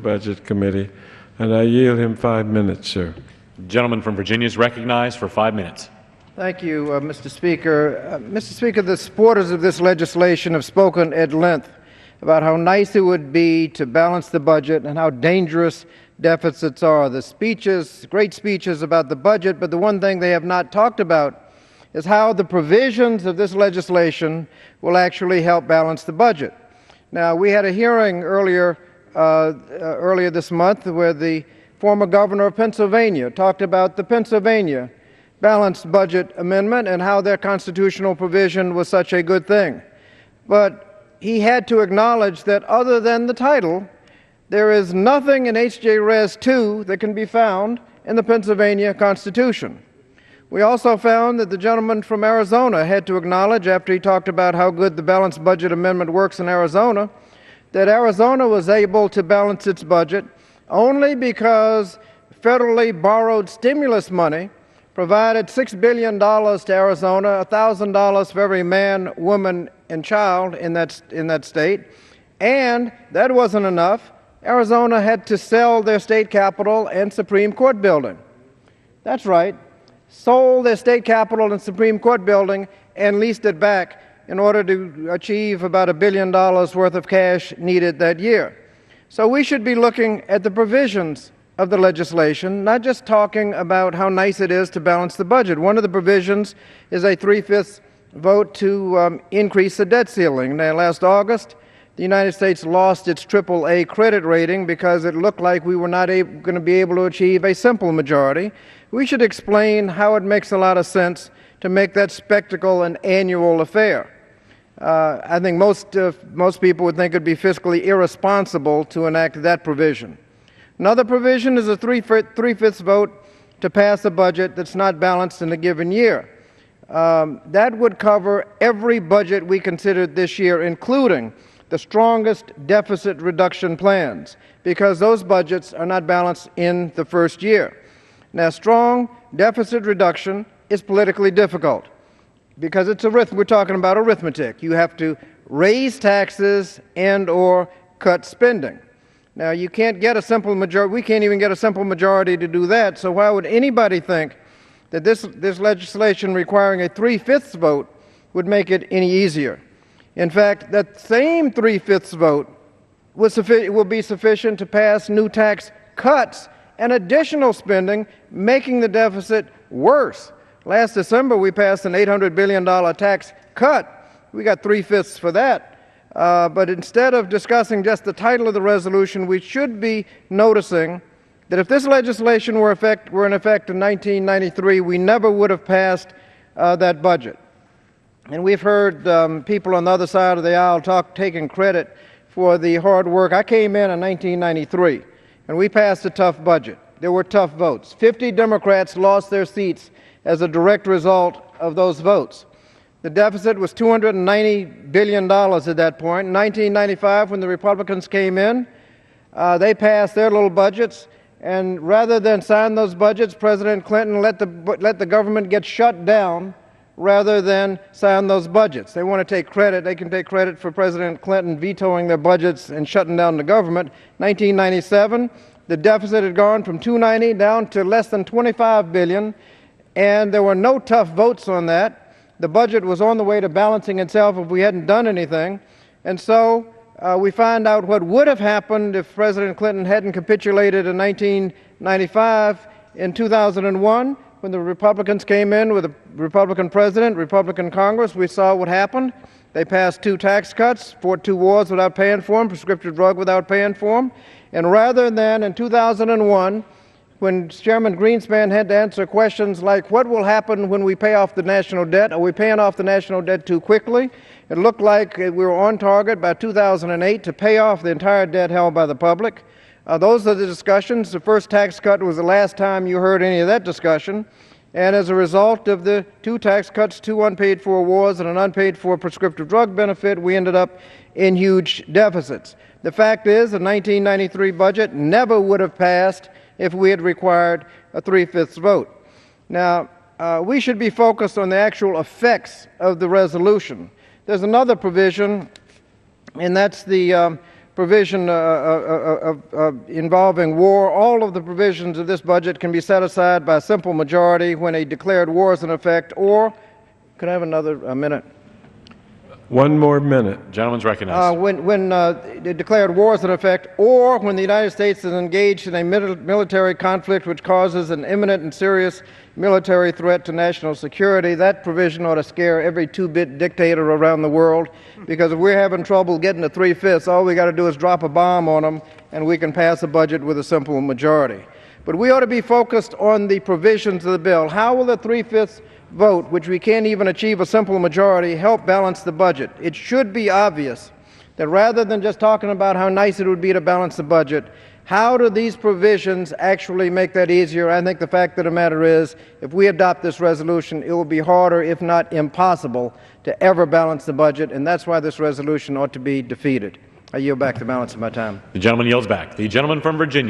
Budget Committee, and I yield him 5 minutes, sir. The gentleman from Virginia is recognized for 5 minutes. Thank you, Mr. Speaker. Mr. Speaker, the supporters of this legislation have spoken at length about how nice it would be to balance the budget and how dangerous deficits are. The speeches, great speeches about the budget, but the one thing they have not talked about is how the provisions of this legislation will actually help balance the budget. Now, we had a hearing earlier this month where the former governor of Pennsylvania talked about the Pennsylvania balanced budget amendment and how their constitutional provision was such a good thing. But he had to acknowledge that other than the title, there is nothing in H.J. Res. 2 that can be found in the Pennsylvania Constitution. We also found that the gentleman from Arizona had to acknowledge, after he talked about how good the balanced budget amendment works in Arizona, that Arizona was able to balance its budget only because federally borrowed stimulus money provided $6 billion to Arizona, $1,000 for every man, woman, and child in that state. And that wasn't enough. Arizona had to sell their state capitol and Supreme Court building. That's right, sold their state capitol and Supreme Court building and leased it back in order to achieve about $1 billion worth of cash needed that year. So we should be looking at the provisions of the legislation, not just talking about how nice it is to balance the budget. One of the provisions is a 3/5 vote to increase the debt ceiling. Now, last August, the United States lost its AAA credit rating because it looked like we were not going to be able to achieve a simple majority. We should explain how it makes a lot of sense to make that spectacle an annual affair. I think most people would think it would be fiscally irresponsible to enact that provision. Another provision is a 3/5 vote to pass a budget that's not balanced in a given year. That would cover every budget we considered this year, including the strongest deficit reduction plans, because those budgets are not balanced in the first year. Now, strong deficit reduction is politically difficult, because we're talking about arithmetic. You have to raise taxes and or cut spending. Now, you can't get a simple majority. We can't even get a simple majority to do that. So why would anybody think that this legislation requiring a 3/5 vote would make it any easier? In fact, that same 3/5 vote will be sufficient to pass new tax cuts and additional spending, making the deficit worse. Last December, we passed an $800 billion tax cut. We got 3/5 for that. But instead of discussing just the title of the resolution, we should be noticing that if this legislation were in effect in 1993, we never would have passed that budget. And we've heard people on the other side of the aisle taking credit for the hard work. I came in 1993, and we passed a tough budget. There were tough votes. 50 Democrats lost their seats as a direct result of those votes. The deficit was $290 billion at that point. In 1995, when the Republicans came in, they passed their little budgets, and rather than sign those budgets, President Clinton let the government get shut down rather than sign those budgets. They want to take credit. They can take credit for President Clinton vetoing their budgets and shutting down the government. 1997, the deficit had gone from $290 down to less than $25 billion, and there were no tough votes on that. The budget was on the way to balancing itself if we hadn't done anything. And so we find out what would have happened if President Clinton hadn't capitulated in 1995. In 2001, when the Republicans came in with a Republican president, Republican Congress, we saw what happened. They passed 2 tax cuts, fought 2 wars without paying for them, prescription drug without paying for them. And rather than in 2001, when Chairman Greenspan had to answer questions like, what will happen when we pay off the national debt? Are we paying off the national debt too quickly? It looked like we were on target by 2008 to pay off the entire debt held by the public. Those are the discussions. The first tax cut was the last time you heard any of that discussion. And as a result of the 2 tax cuts, 2 unpaid-for wars, and an unpaid-for prescriptive drug benefit, we ended up in huge deficits. The fact is, the 1993 budget never would have passed if we had required a 3/5 vote. Now, we should be focused on the actual effects of the resolution. There's another provision, and that's the provision involving war. All of the provisions of this budget can be set aside by a simple majority when a declared war is in effect, or, could I have another minute? One more minute. Gentleman's recognized. When the declared war is in effect, or when the United States is engaged in a military conflict which causes an imminent and serious military threat to national security. That provision ought to scare every two-bit dictator around the world, because if we're having trouble getting to 3/5, all we got to do is drop a bomb on them, and we can pass a budget with a simple majority. But we ought to be focused on the provisions of the bill. How will the 3/5 vote, which we can't even achieve a simple majority, help balance the budget? It should be obvious that rather than just talking about how nice it would be to balance the budget, how do these provisions actually make that easier? I think the fact of the matter is, if we adopt this resolution, it will be harder, if not impossible, to ever balance the budget, and that's why this resolution ought to be defeated. I yield back the balance of my time. The gentleman yields back. The gentleman from Virginia.